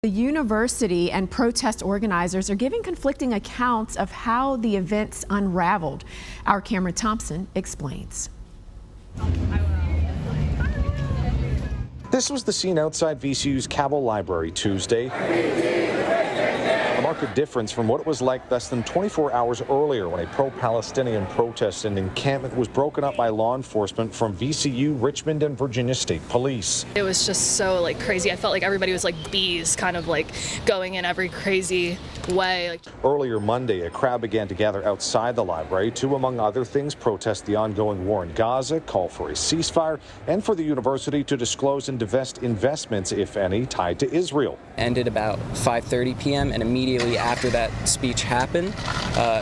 The university and protest organizers are giving conflicting accounts of how the events unraveled. Our Cameron Thompson explains. This was the scene outside VCU's Cabell Library Tuesday. A marked difference from what it was like less than 24 hours earlier when a pro-Palestinian protest and encampment was broken up by law enforcement from VCU, Richmond, and Virginia State Police. It was just so crazy. I felt like everybody was like bees, kind of going in every crazy way. Earlier Monday, a crowd began to gather outside the library to, among other things, protest the ongoing war in Gaza, call for a ceasefire, and for the university to disclose and divest investments, if any, tied to Israel. Ended about 5:30 p.m. and immediately after that speech happened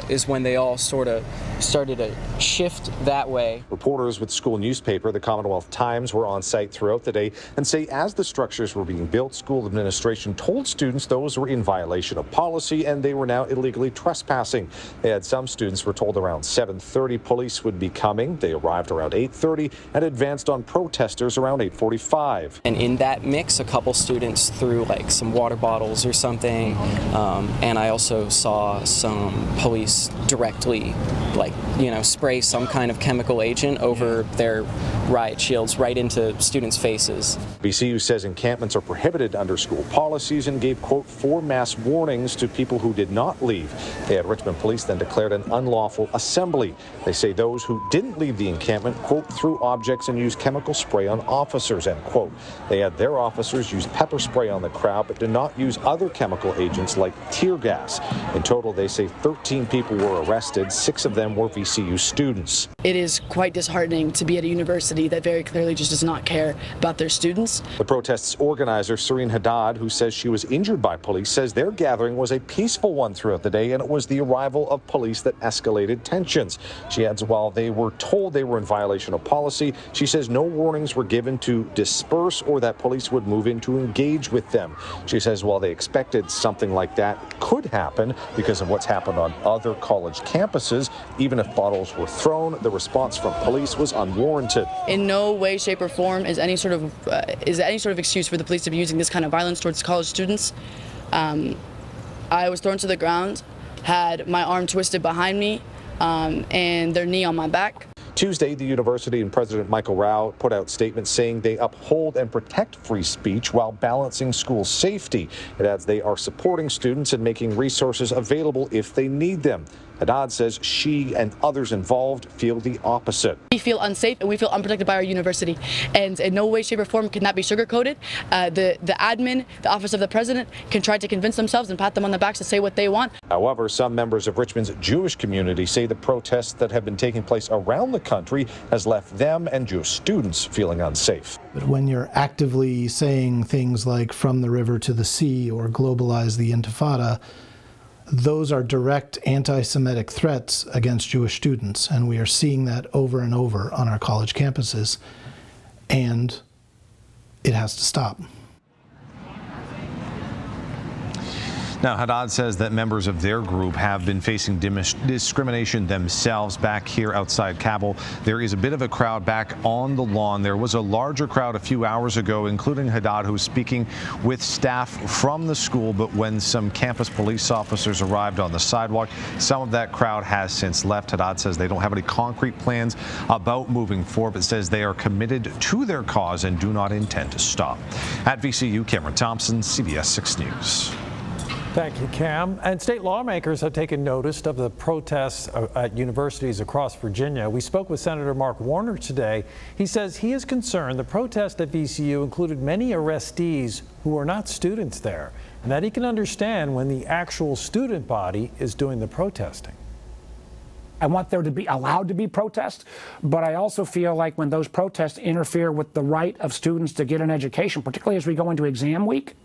is when they all sort of started to shift that way. Reporters with school newspaper, the Commonwealth Times, were on site throughout the day and say as the structures were being built, school administration told students those were in violation of policy and they were now illegally trespassing. They had some students were told around 7:30 police would be coming. They arrived around 8:30 and advanced on protesters around 8:45. And in that mix, a couple students threw some water bottles or something, and I also saw some police directly spray some kind of chemical agent over their riot shields right into students' faces. VCU says encampments are prohibited under school policies and gave, quote, 4 mass warnings to people who did not leave. They had Richmond police then declared an unlawful assembly. They say those who didn't leave the encampment, quote, threw objects and used chemical spray on officers, end quote. They had their officers use pepper spray on the crowd but did not use other chemical agents like tear gas. In total, they say 13 people were arrested. 6 of them were VCU students. It is quite disheartening to be at a university that very clearly just does not care about their students. The protest's organizer, Serene Haddad, who says she was injured by police, says their gathering was a peaceful one throughout the day and it was the arrival of police that escalated tensions. She adds while they were told they were in violation of policy, she says no warnings were given to disperse or that police would move in to engage with them. She says while they expected something like that could happen because of what's happened on other college campuses, even if bottles were thrown, the response from police was unwarranted. In no way, shape, or form is any sort of excuse for the police to be using this kind of violence towards college students. I was thrown to the ground, had my arm twisted behind me, and their knee on my back. Tuesday, the university and President Michael Rao put out statements saying they uphold and protect free speech while balancing school safety. It adds they are supporting students and making resources available if they need them. Haddad says she and others involved feel the opposite. We feel unsafe and we feel unprotected by our university, and in no way, shape, or form can that be sugarcoated. The admin, the office of the president, can try to convince themselves and pat them on the backs to say what they want. However, some members of Richmond's Jewish community say the protests that have been taking place around the country has left them and Jewish students feeling unsafe. But when you're actively saying things like from the river to the sea or globalize the Intifada, those are direct anti-Semitic threats against Jewish students, and we are seeing that over and over on our college campuses, and it has to stop. Now, Haddad says that members of their group have been facing discrimination themselves back here outside Cabell. There is a bit of a crowd back on the lawn. There was a larger crowd a few hours ago, including Haddad, who was speaking with staff from the school. But when some campus police officers arrived on the sidewalk, some of that crowd has since left. Haddad says they don't have any concrete plans about moving forward, but says they are committed to their cause and do not intend to stop. At VCU, Cameron Thompson, CBS 6 News. Thank you, Cam. And state lawmakers have taken notice of the protests at universities across Virginia. We spoke with Senator Mark Warner today. He says he is concerned the protest at VCU included many arrestees who are not students there, and that he can understand when the actual student body is doing the protesting. I want there to be allowed to be protests, but I also feel like when those protests interfere with the right of students to get an education, particularly as we go into exam week,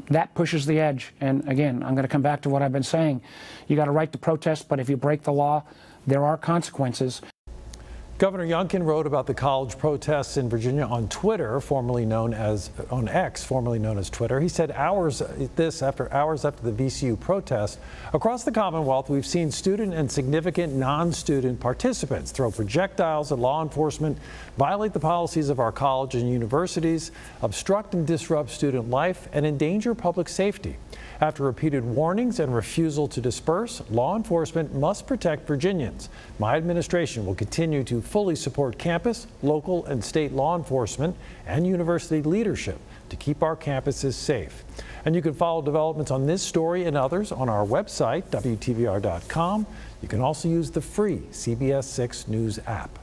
that pushes the edge. And again, I'm going to come back to what I've been saying. You got a right to protest, but if you break the law, there are consequences. Governor Youngkin wrote about the college protests in Virginia on Twitter, on X, formerly known as Twitter. He said after hours after the VCU protest, across the Commonwealth, we've seen student and significant non-student participants throw projectiles at law enforcement, violate the policies of our college and universities, obstruct and disrupt student life, and endanger public safety. After repeated warnings and refusal to disperse, law enforcement must protect Virginians. My administration will continue to fully support campus, local, and state law enforcement and university leadership to keep our campuses safe. And you can follow developments on this story and others on our website, WTVR.com. You can also use the free CBS 6 News app.